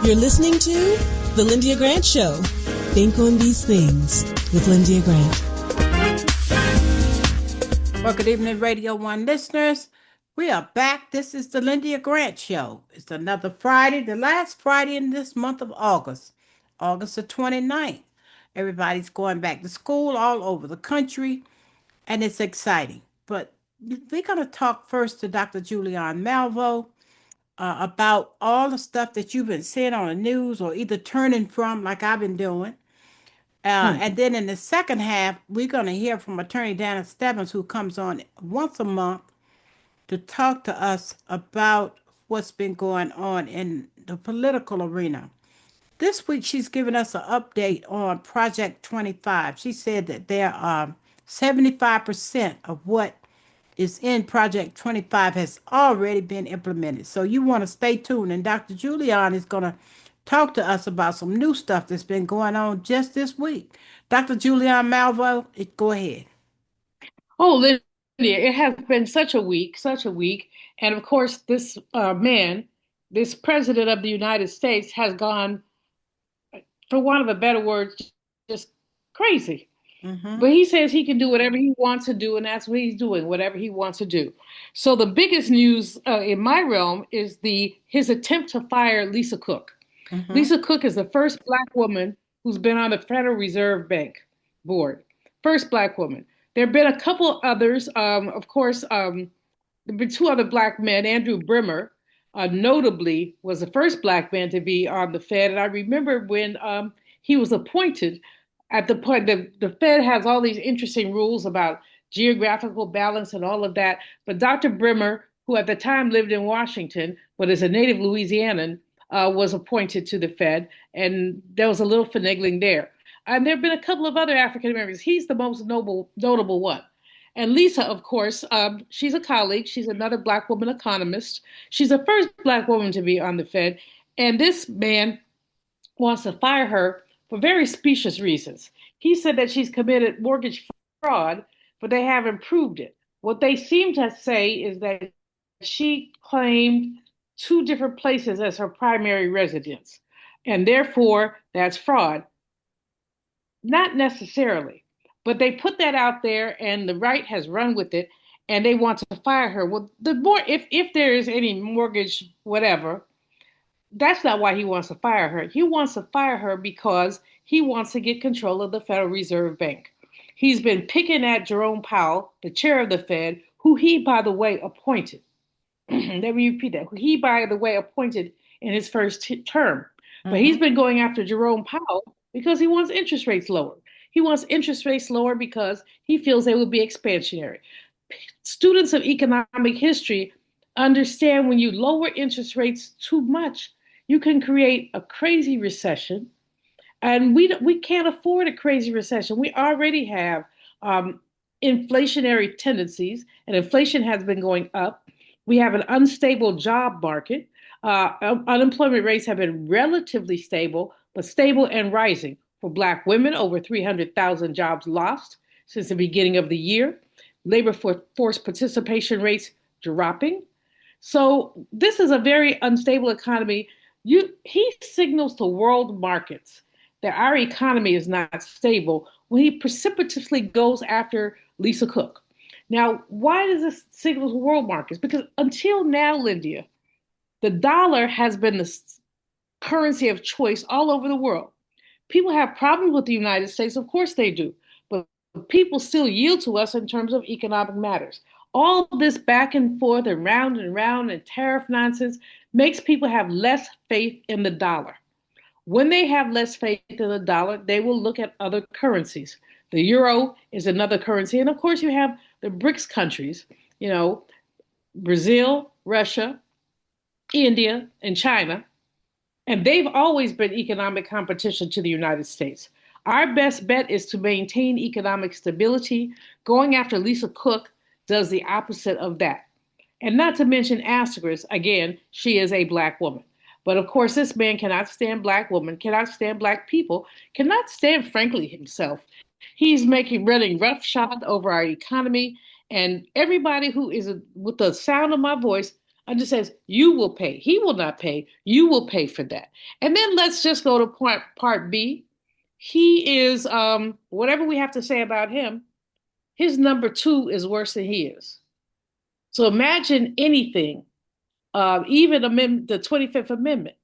You're listening to The Lyndia Grant Show. Think on these things with Lyndia Grant. Well, good evening, Radio 1 listeners. We are back. This is The Lyndia Grant Show. It's another Friday, the last Friday in this month of August, August the 29th. Everybody's going back to school all over the country, and it's exciting. But we're going to talk first to Dr. Julianne Malvo about all the stuff that you've been seeing on the news or either turning from, like I've been doing. And then in the second half, we're going to hear from Attorney Dana Stebbins, who comes on once a month to talk to us about what's been going on in the political arena. This week, she's given us an update on Project 25. She said that there are 75% of what is in Project 25 has already been implemented. So you want to stay tuned. And Dr. Julian is going to talk to us about some new stuff that's been going on just this week. Dr. Julian Malvo, go ahead. Oh, Lyndia, it has been such a week, such a week. And of course, this man, this president of the United States has gone, for want of a better word, just crazy. But he says he can do whatever he wants to do, and that's what he's doing, whatever he wants to do. So the biggest news in my realm is his attempt to fire Lisa Cook. Lisa Cook is the first Black woman who's been on the Federal Reserve Bank board. First Black woman. There have been a couple others. Of course, there have been two other Black men. Andrew Brimmer, notably, was the first Black man to be on the Fed. And I remember when he was appointed, at the point, the Fed has all these interesting rules about geographical balance and all of that. But Dr. Brimmer, who at the time lived in Washington, but is a native Louisianan, was appointed to the Fed. And there was a little finagling there. And there have been a couple of other African Americans. He's the most notable one. And Lisa, of course, she's a colleague. She's another Black woman economist. She's the first Black woman to be on the Fed. And this man wants to fire her for very specious reasons. He said that she's committed mortgage fraud, but they haven't proved it. What they seem to say is that she claimed two different places as her primary residence, and therefore that's fraud. Not necessarily, but they put that out there, and the right has run with it, and they want to fire her. Well, if there is any mortgage, whatever, that's not why he wants to fire her. He wants to fire her because he wants to get control of the Federal Reserve Bank. He's been picking at Jerome Powell, the chair of the Fed, who he, by the way, appointed. Let me repeat that. He, by the way, appointed in his first term. But he's been going after Jerome Powell because he wants interest rates lower. He wants interest rates lower because he feels they will be expansionary. Students of economic history understand when you lower interest rates too much, you can create a crazy recession. And we can't afford a crazy recession. We already have inflationary tendencies, and inflation has been going up. We have an unstable job market. Unemployment rates have been relatively stable, but stable and rising. For Black women, over 300,000 jobs lost since the beginning of the year. Labor force participation rates dropping. So this is a very unstable economy. He signals to world markets that our economy is not stable when he precipitously goes after Lisa Cook. Now, why does this signal to world markets? Because until now, Lyndia, the dollar has been the currency of choice all over the world. People have problems with the United States, of course they do, but people still yield to us in terms of economic matters. All this back and forth and round and tariff nonsense makes people have less faith in the dollar. When they have less faith in the dollar, they will look at other currencies. The euro is another currency. And of course, you have the BRICS countries, Brazil, Russia, India, and China. And they've always been economic competition to the United States. Our best bet is to maintain economic stability. Going after Lisa Cook does the opposite of that. And not to mention asterisk, again, she is a Black woman. But of course, this man cannot stand Black women, cannot stand Black people, cannot stand, frankly, himself. He's running roughshod over our economy. And everybody who is with the sound of my voice understands you will pay. He will not pay. You will pay for that. And then let's just go to part B. He is whatever we have to say about him, his number two is worse than he is. So imagine anything, even the 25th Amendment.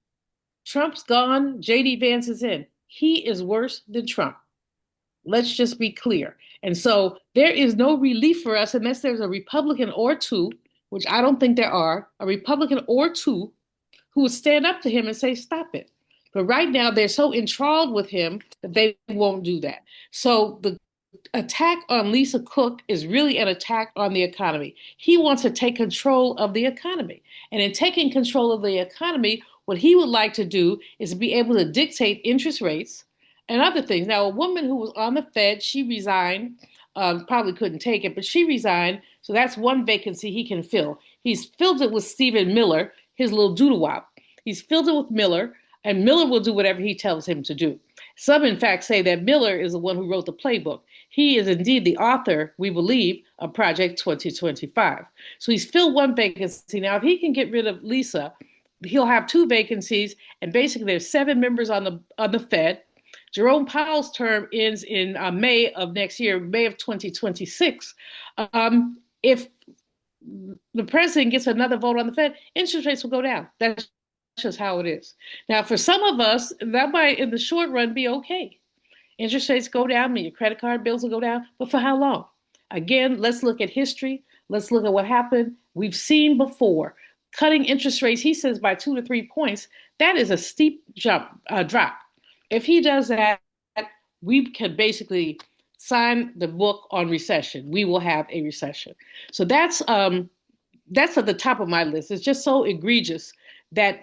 Trump's gone, JD Vance is in. He is worse than Trump. Let's just be clear. And so there is no relief for us unless there's a Republican or two, which I don't think there are, a Republican or two who would stand up to him and say, stop it. But right now, they're so enthralled with him that they won't do that. So the attack on Lisa Cook is really an attack on the economy. He wants to take control of the economy. And in taking control of the economy, what he would like to do is be able to dictate interest rates and other things. Now, a woman who was on the Fed, she resigned, probably couldn't take it, but she resigned. So that's one vacancy he can fill. He's filled it with Stephen Miller, his little doodle-wop. He's filled it with Miller, and Miller will do whatever he tells him to do. Some, in fact, say that Miller is the one who wrote the playbook. He is indeed the author, we believe, of Project 2025. So he's filled one vacancy. Now, if he can get rid of Lisa, he'll have two vacancies, and basically there's 7 members on the Fed. Jerome Powell's term ends in May of next year, May of 2026. If the president gets another vote on the Fed, interest rates will go down. That's just how it is. Now, for some of us, that might, in the short run, be okay. Interest rates go down, your credit card bills will go down, but for how long? Again, let's look at history. Let's look at what happened. We've seen before cutting interest rates, he says, by 2 to 3 points. That is a steep drop. If he does that, we can basically sign the book on recession. We will have a recession. So that's at the top of my list. It's just so egregious that,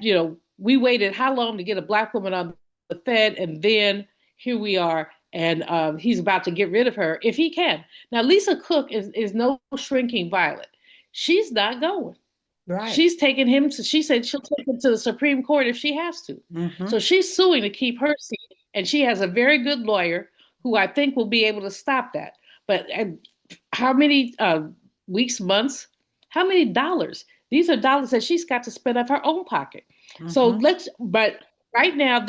we waited how long to get a Black woman on the Fed, and then here we are, and he's about to get rid of her if he can. Now, Lisa Cook is no shrinking violet. She's not going. Right. She's taking him to, she said she'll take him to the Supreme Court if she has to. Mm-hmm. So she's suing to keep her seat. And she has a very good lawyer who I think will be able to stop that. But how many weeks, months, how many dollars? These are dollars that she's got to spend out of her own pocket. Mm-hmm. So but right now,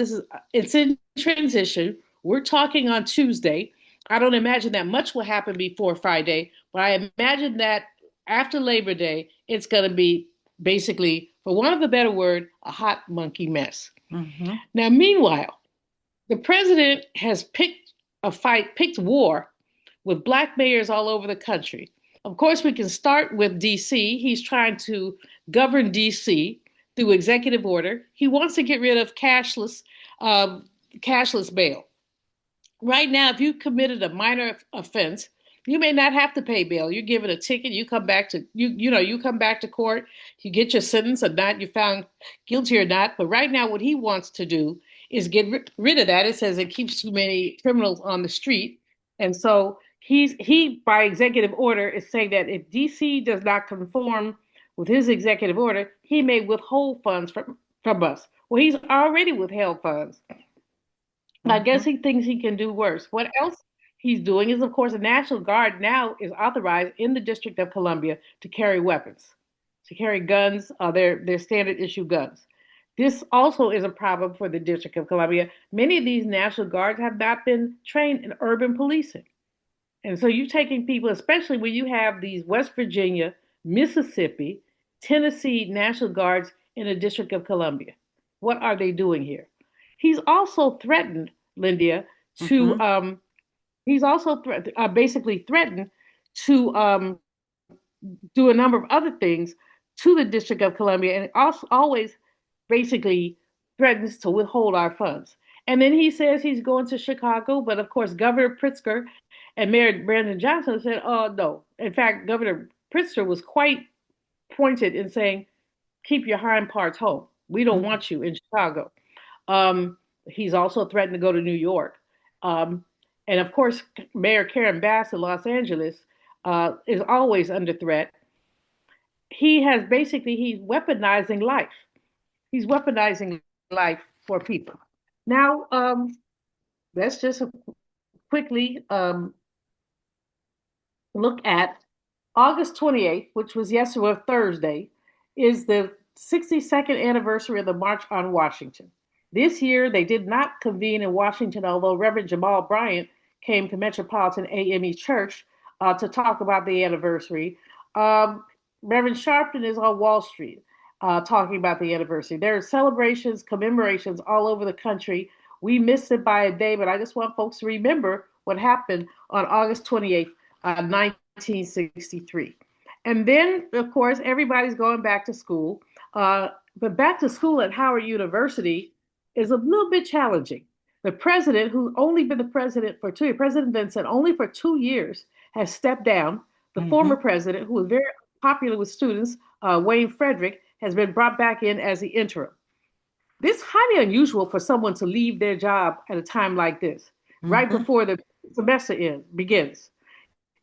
it's in transition. We're talking on Tuesday. I don't imagine that much will happen before Friday, but I imagine that after Labor Day, it's going to be basically, for want of a better word, a hot monkey mess. Mm-hmm. Now, meanwhile, the president has picked war with Black mayors all over the country. Of course, we can start with D.C. He's trying to govern D.C. through executive order. He wants to get rid of cashless bail. Right now, if you committed a minor offense, you may not have to pay bail. You're given a ticket. You come back to you come back to court. You get your sentence or not. You're found guilty or not. But right now, what he wants to do is get rid of that. It says it keeps too many criminals on the street, and so he by executive order is saying that if DC does not conform with his executive order, he may withhold funds from us. Well, he's already withheld funds. Mm-hmm. I guess he thinks he can do worse. What else he's doing is, of course, the National Guard now is authorized in the District of Columbia to carry weapons, to carry guns, their standard issue guns. This also is a problem for the District of Columbia. Many of these National Guards have not been trained in urban policing. And so you're taking people, especially when you have these West Virginia, Mississippi, Tennessee National Guards in the District of Columbia. What are they doing here? He's also threatened, Lyndia, to mm-hmm. He's also basically threatened to do a number of other things to the District of Columbia, and also always basically threatens to withhold our funds. And then he says he's going to Chicago, but of course, Governor Pritzker and Mayor Brandon Johnson said, oh, no. In fact, Governor Pritzker was quite pointed in saying, keep your hind parts home. We don't mm-hmm. want you in Chicago. He's also threatened to go to New York. And of course, Mayor Karen Bass in Los Angeles is always under threat. He's weaponizing life. He's weaponizing life for people. Now, let's just quickly look at August 28th, which was yesterday, Thursday. is the 62nd anniversary of the March on Washington. This year, they did not convene in Washington, although Reverend Jamal Bryant came to Metropolitan AME Church to talk about the anniversary. Reverend Sharpton is on Wall Street talking about the anniversary. There are celebrations, commemorations all over the country. We missed it by a day, but I just want folks to remember what happened on August 28th, 1963. And then, of course, everybody's going back to school. But back to school at Howard University is a little bit challenging. The president, who's only been the president for 2 years, President Vincent, only for 2 years, has stepped down. The former president, who was very popular with students, Wayne Frederick, has been brought back in as the interim. This is highly unusual for someone to leave their job at a time like this, right before the semester begins.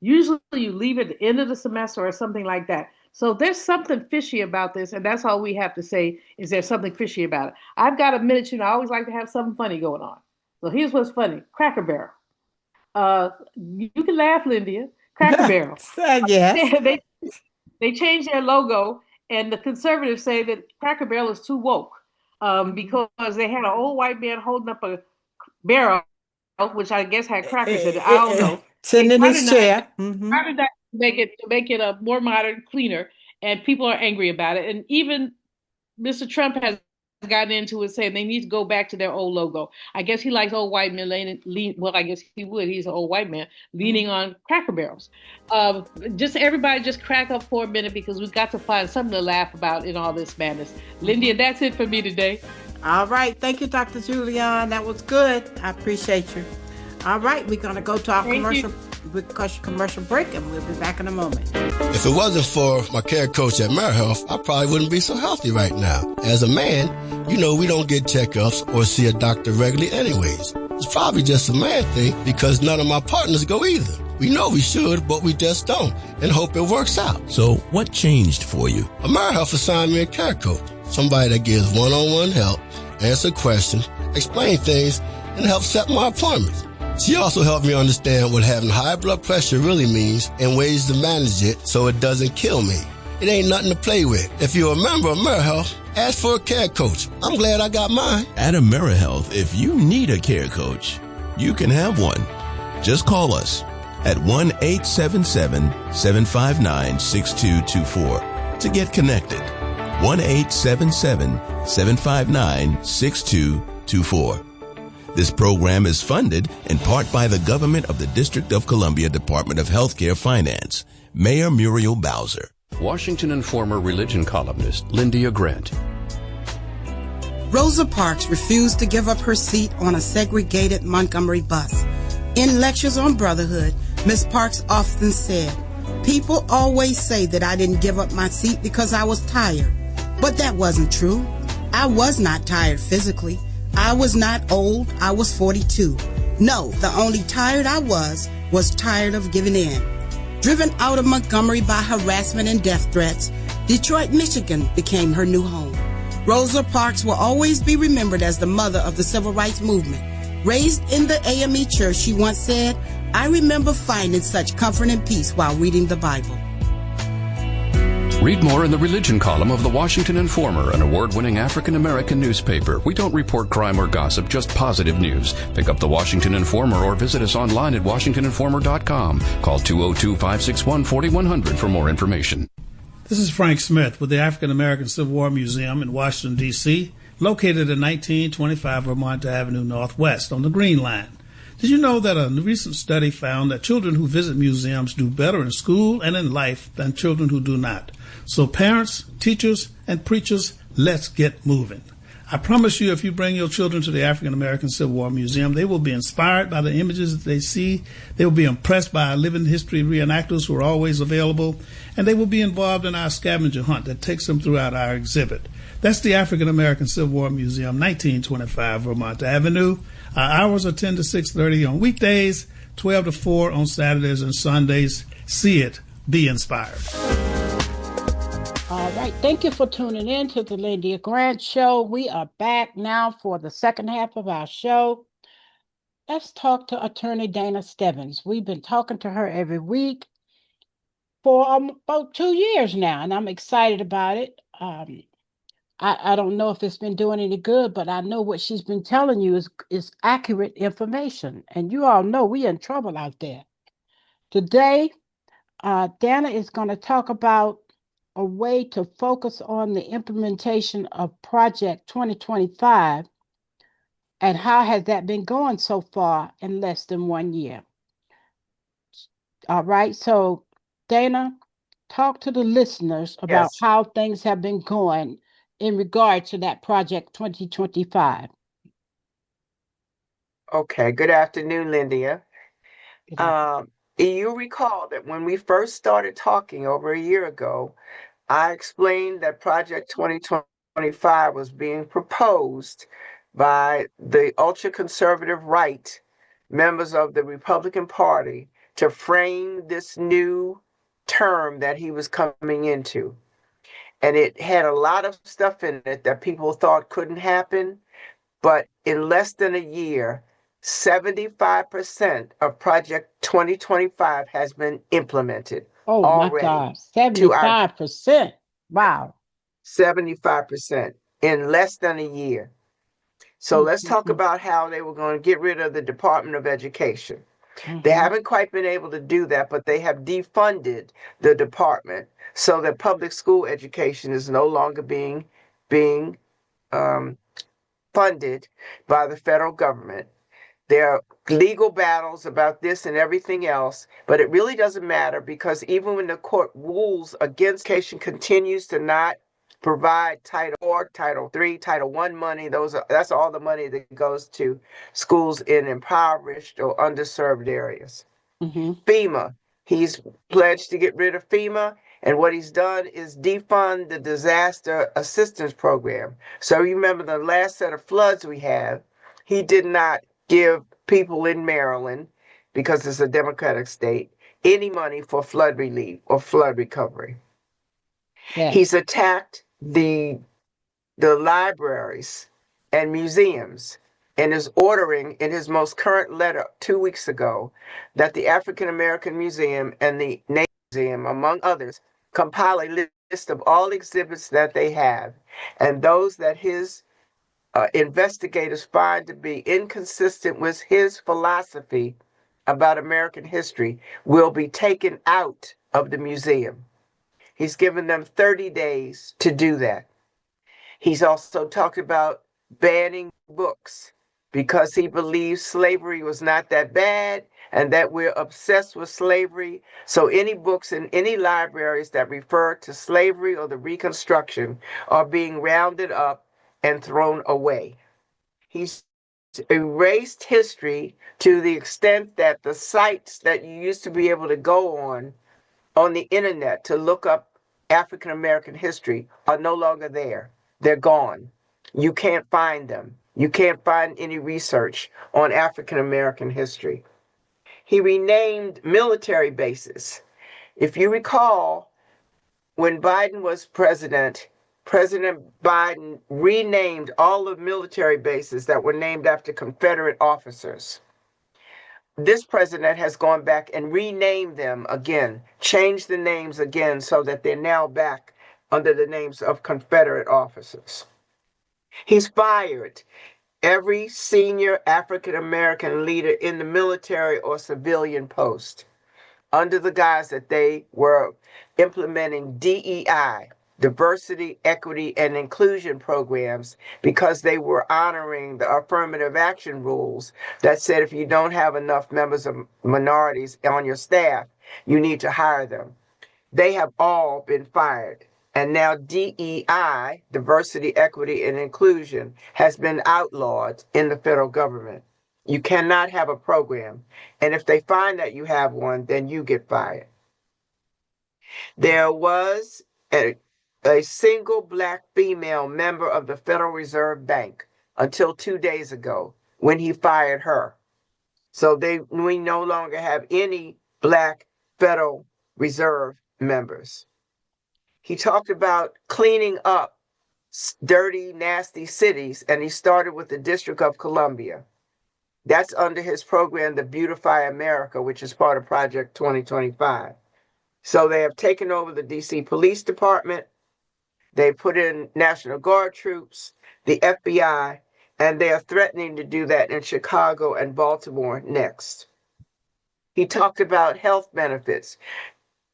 Usually you leave at the end of the semester or something like that. So there's something fishy about this, and that's all we have to say is there's something fishy about it. I've got a minute, I always like to have something funny going on. So here's what's funny. Cracker Barrel. You can laugh, Lyndia. Cracker Barrel. Yes. They changed their logo, and the conservatives say that Cracker Barrel is too woke because they had an old white man holding up a barrel, which I guess had crackers in it. I don't know. Sitting in his chair. To make it a more modern, cleaner, and people are angry about it. And even Mr. Trump has gotten into it, saying they need to go back to their old logo. I guess he likes old white men well, I guess he would. He's an old white man leaning on Cracker Barrels. Everybody just crack up for a minute because we've got to find something to laugh about in all this madness. Lyndia, that's it for me today. All right. Thank you, Dr. Julian. That was good. I appreciate you. All right. We're going to go to our commercial break, and we'll be back in a moment. If it wasn't for my care coach at AmeriHealth, I probably wouldn't be so healthy right now. As a man, we don't get checkups or see a doctor regularly anyways. It's probably just a man thing because none of my partners go either. We know we should, but we just don't, and hope it works out. So what changed for you? AmeriHealth assigned me a care coach, somebody that gives one-on-one help, answer questions, explain things, and help set my appointments. She also helped me understand what having high blood pressure really means and ways to manage it so it doesn't kill me. It ain't nothing to play with. If you're a member of AmeriHealth, ask for a care coach. I'm glad I got mine. At AmeriHealth, if you need a care coach, you can have one. Just call us at 1-877-759-6224 to get connected. 1-877-759-6224. This program is funded in part by the government of the District of Columbia Department of Healthcare Finance. Mayor Muriel Bowser. Washington Informer religion columnist Lyndia Grant. Rosa Parks refused to give up her seat on a segregated Montgomery bus. In lectures on brotherhood, Ms. Parks often said, "People always say that I didn't give up my seat because I was tired. But that wasn't true. I was not tired physically. I was not old. I was 42. No, the only tired I was tired of giving in." Driven out of Montgomery by harassment and death threats, Detroit, Michigan became her new home. Rosa Parks will always be remembered as the mother of the civil rights movement. Raised in the AME church, she once said, "I remember finding such comfort and peace while reading the Bible." Read more in the religion column of the Washington Informer, an award-winning African-American newspaper. We don't report crime or gossip, just positive news. Pick up the Washington Informer or visit us online at washingtoninformer.com. Call 202-561-4100 for more information. This is Frank Smith with the African American Civil War Museum in Washington, D.C., located at 1925 Vermont Avenue Northwest on the Green Line. Did you know that a recent study found that children who visit museums do better in school and in life than children who do not? So parents, teachers, and preachers, let's get moving. I promise you, if you bring your children to the African American Civil War Museum, they will be inspired by the images that they see. They will be impressed by our living history reenactors who are always available, and they will be involved in our scavenger hunt that takes them throughout our exhibit. That's the African American Civil War Museum, 1925 Vermont Avenue. Our hours are 10 to 6:30 on weekdays, 12 to 4 on Saturdays and Sundays. See it. Be inspired. All right. Thank you for tuning in to the Lyndia Grant Show. We are back now for the second half of our show. Let's talk to Attorney Dana Stebbins. We've been talking to her every week for about 2 years now, and I'm excited about it. Um, I don't know if it's been doing any good, but I know what she's been telling you is accurate information. And you all know we in trouble out there. Today, Dana is going to talk about a way to focus on the implementation of Project 2025 and how has that been going so far in less than 1 year. All right, so Dana, talk to the listeners about Yes. how things have been going in regard to that Project 2025. Okay. Good afternoon, Lyndia. Good afternoon. You recall that when we first started talking over a year ago, I explained that Project 2025 was being proposed by the ultra conservative right members of the Republican Party to frame this new term that he was coming into. And it had a lot of stuff in it that people thought couldn't happen. But in less than a year, 75% of Project 2025 has been implemented Oh my already God, to our 75%. Wow. 75% in less than a year. So let's talk Mm-hmm. about how they were going to get rid of the Department of Education. They Mm-hmm. haven't quite been able to do that, but they have defunded the department so that public school education is no longer being funded by the federal government. There are legal battles about this and everything else, but it really doesn't matter because even when the court rules against education continues to not provide Title IV, Title III, Title I money, that's all the money that goes to schools in impoverished or underserved areas. Mm-hmm. FEMA, he's pledged to get rid of FEMA, and what he's done is defund the disaster assistance program. So you remember the last set of floods we had, he did not give people in Maryland, because it's a Democratic state, any money for flood relief or flood recovery. He's Yes. attacked the libraries and museums and is ordering in his most current letter 2 weeks ago that the African American Museum and the Native Museum, among others, compile a list of all exhibits that they have and those that his investigators find to be inconsistent with his philosophy about American history will be taken out of the museum. He's given them 30 days to do that. He's also talked about banning books because he believes slavery was not that bad and that we're obsessed with slavery. So any books in any libraries that refer to slavery or the Reconstruction are being rounded up and thrown away. He's erased history to the extent that the sites that you used to be able to go on the internet to look up African American history are no longer there. They're gone. You can't find them. You can't find any research on African American history. He renamed military bases. If you recall, when Biden was president, President Biden renamed all the military bases that were named after Confederate officers. This president has gone back and renamed them again, changed the names again so that they're now back under the names of Confederate officers. He's fired every senior African American leader in the military or civilian post under the guise that they were implementing DEI, diversity, equity, and inclusion programs because they were honoring the affirmative action rules that said if you don't have enough members of minorities on your staff, you need to hire them. They have all been fired. And now DEI, diversity, equity, and inclusion, has been outlawed in the federal government. You cannot have a program. And if they find that you have one, then you get fired. There was a single black female member of the Federal Reserve Bank until 2 days ago when he fired her. So we no longer have any black Federal Reserve members. He talked about cleaning up dirty, nasty cities, and he started with the District of Columbia. That's under his program, the Beautify America, which is part of Project 2025. So they have taken over the DC Police Department. They put in National Guard troops, the FBI, and they are threatening to do that in Chicago and Baltimore next. He talked about health benefits,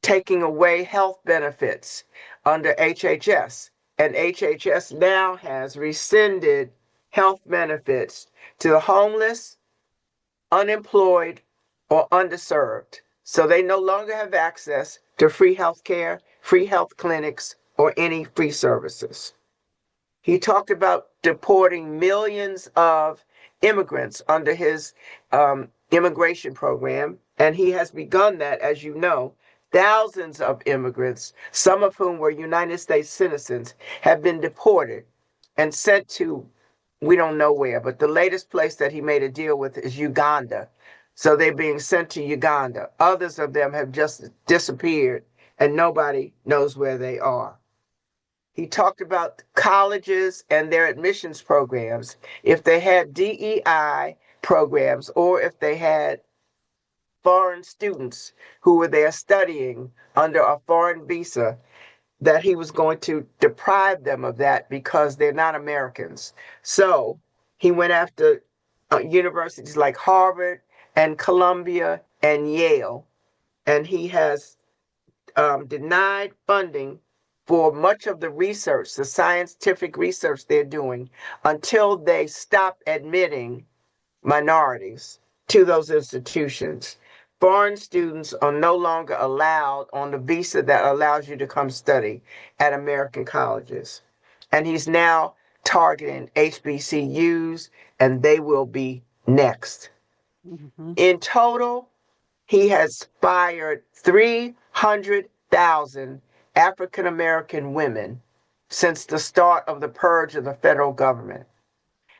taking away health benefits under HHS. And HHS now has rescinded health benefits to the homeless, unemployed, or underserved. So they no longer have access to free health care, free health clinics, or any free services. He talked about deporting millions of immigrants under his immigration program, and he has begun that, as you know. Thousands of immigrants, some of whom were United States citizens, have been deported and sent to, we don't know where, but the latest place that he made a deal with is Uganda. So they're being sent to Uganda. Others of them have just disappeared, and nobody knows where they are. He talked about colleges and their admissions programs. If they had DEI programs, or if they had foreign students who were there studying under a foreign visa, that he was going to deprive them of that because they're not Americans. So he went after universities like Harvard and Columbia and Yale, and he has denied funding for much of the research, the scientific research they're doing, until they stop admitting minorities to those institutions. Foreign students are no longer allowed on the visa that allows you to come study at American colleges. And he's now targeting HBCUs, and they will be next. Mm-hmm. In total, he has fired 300,000 African American women since the start of the purge of the federal government.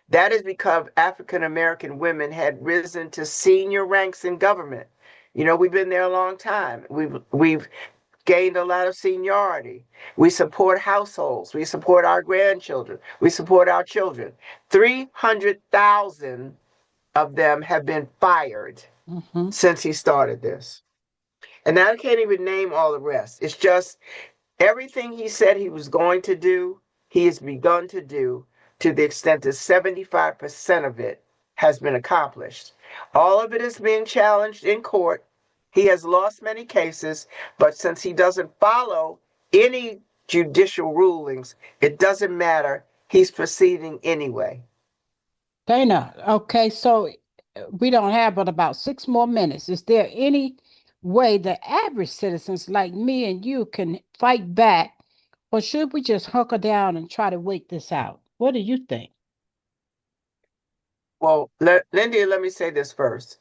That is because African American women had risen to senior ranks in government. You know, we've been there a long time. We've gained a lot of seniority. We support households. We support our grandchildren. We support our children. 300,000 of them have been fired since he started this. And I can't even name all the rest. It's just everything he said he was going to do, he has begun to do, to the extent that 75% of it has been accomplished. All of it is being challenged in court. He has lost many cases, but since he doesn't follow any judicial rulings, it doesn't matter. He's proceeding anyway. Dana, okay, so we don't have but about 6 more minutes. Is there any way the average citizens like me and you can fight back, or should we just hunker down and try to wait this out? What do you think? Well, Lyndia, let me say this first.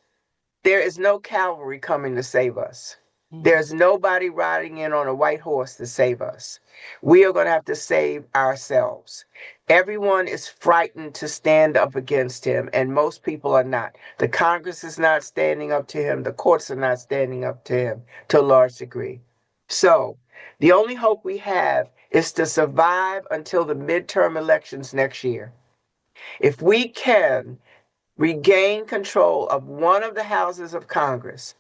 There is no cavalry coming to save us. There's nobody riding in on a white horse to save us. We are going to have to save ourselves. Everyone is frightened to stand up against him, and most people are not. The Congress is not standing up to him. The courts are not standing up to him to a large degree. So the only hope we have is to survive until the midterm elections next year. If we can regain control of one of the houses of Congress,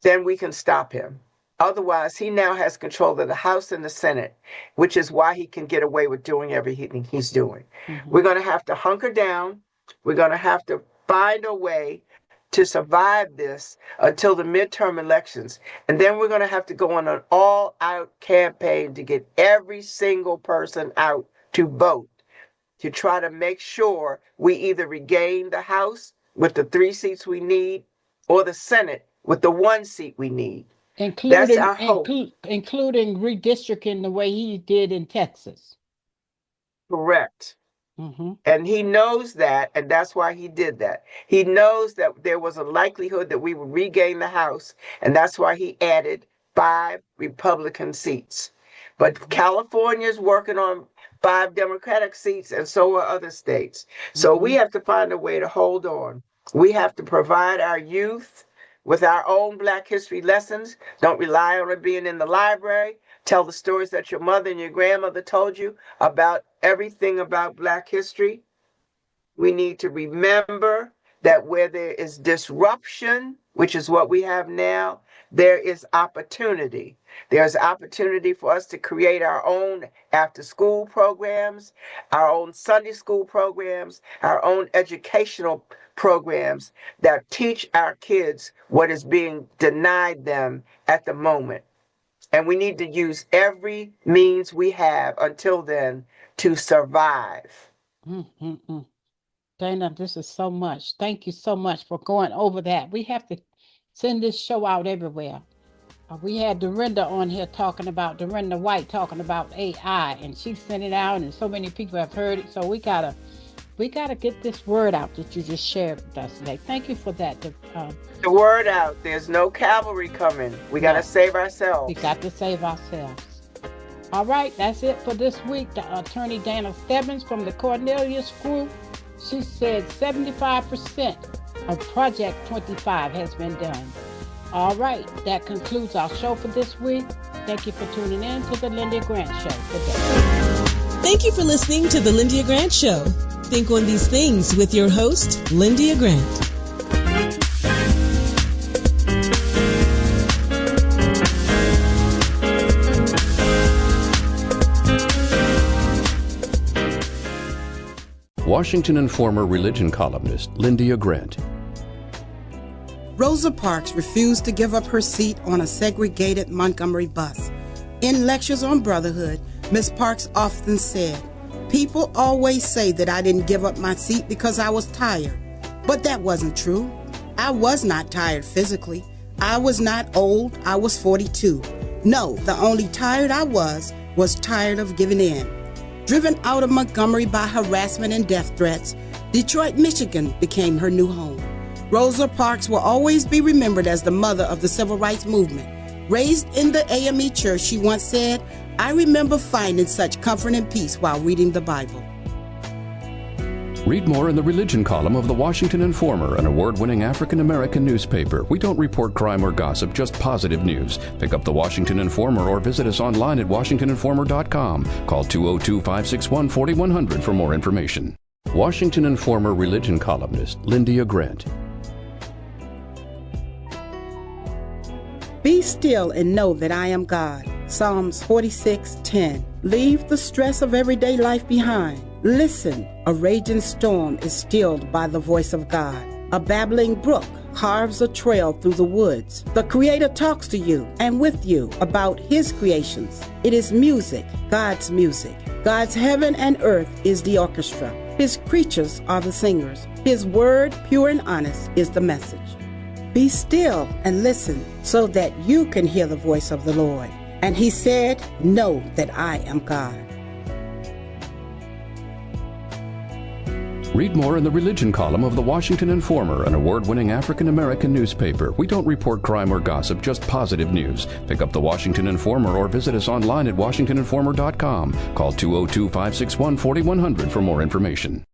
then we can stop him. Otherwise, he now has control of the House and the Senate, which is why he can get away with doing everything he's doing. We're going to have to hunker down. We're going to have to find a way to survive this until the midterm elections. And then we're going to have to go on an all-out campaign to get every single person out to vote, to try to make sure we either regain the House with the 3 seats we need, or the Senate with the 1 seat we need. That's our hope. Including redistricting the way he did in Texas. Correct. And he knows that, and that's why he did that. He knows that there was a likelihood that we would regain the House, and that's why he added 5 Republican seats. But California's working on 5 Democratic seats, and so are other states. So we have to find a way to hold on. We have to provide our youth with our own Black history lessons. Don't rely on it being in the library. Tell the stories that your mother and your grandmother told you about everything about Black history. We need to remember that where there is disruption, which is what we have now, there is opportunity. There's opportunity for us to create our own after-school programs, our own Sunday school programs, our own educational programs that teach our kids what is being denied them at the moment. And we need to use every means we have until then to survive. Dana, this is so much. Thank you so much for going over that. We have to send this show out everywhere. We had Dorinda on here Dorinda White talking about AI, and she sent it out, and so many people have heard it. So we gotta get this word out that you just shared with us today. Thank you for that. The word out. There's no cavalry coming. We gotta save ourselves. We got to save ourselves. All right, that's it for this week. The attorney Dana Stebbins from the Cornelius Group. She said 75% of Project 25 has been done. All right, that concludes our show for this week. Thank you for tuning in to the Lyndia Grant Show today. Thank you for listening to the Lyndia Grant Show. Think on these things with your host, Lyndia Grant. Washington Informer religion columnist Lyndia Grant. Rosa Parks refused to give up her seat on a segregated Montgomery bus. In lectures on brotherhood, Miss Parks often said, "People always say that I didn't give up my seat because I was tired." But that wasn't true. I was not tired physically. I was not old. I was 42. No, the only tired I was tired of giving in. Driven out of Montgomery by harassment and death threats, Detroit, Michigan became her new home. Rosa Parks will always be remembered as the mother of the civil rights movement. Raised in the AME church, she once said, "I remember finding such comfort and peace while reading the Bible." Read more in the religion column of the Washington Informer, an award-winning African-American newspaper. We don't report crime or gossip, just positive news. Pick up the Washington Informer or visit us online at washingtoninformer.com. Call 202-561-4100 for more information. Washington Informer religion columnist Lyndia Grant. Be still and know that I am God. Psalms 46:10. Leave the stress of everyday life behind. Listen, a raging storm is stilled by the voice of God. A babbling brook carves a trail through the woods. The Creator talks to you and with you about His creations. It is music, God's music. God's heaven and earth is the orchestra. His creatures are the singers. His word, pure and honest, is the message. Be still and listen so that you can hear the voice of the Lord. And He said, "Know that I am God." Read more in the religion column of the Washington Informer, an award-winning African-American newspaper. We don't report crime or gossip, just positive news. Pick up the Washington Informer or visit us online at washingtoninformer.com. Call 202-561-4100 for more information.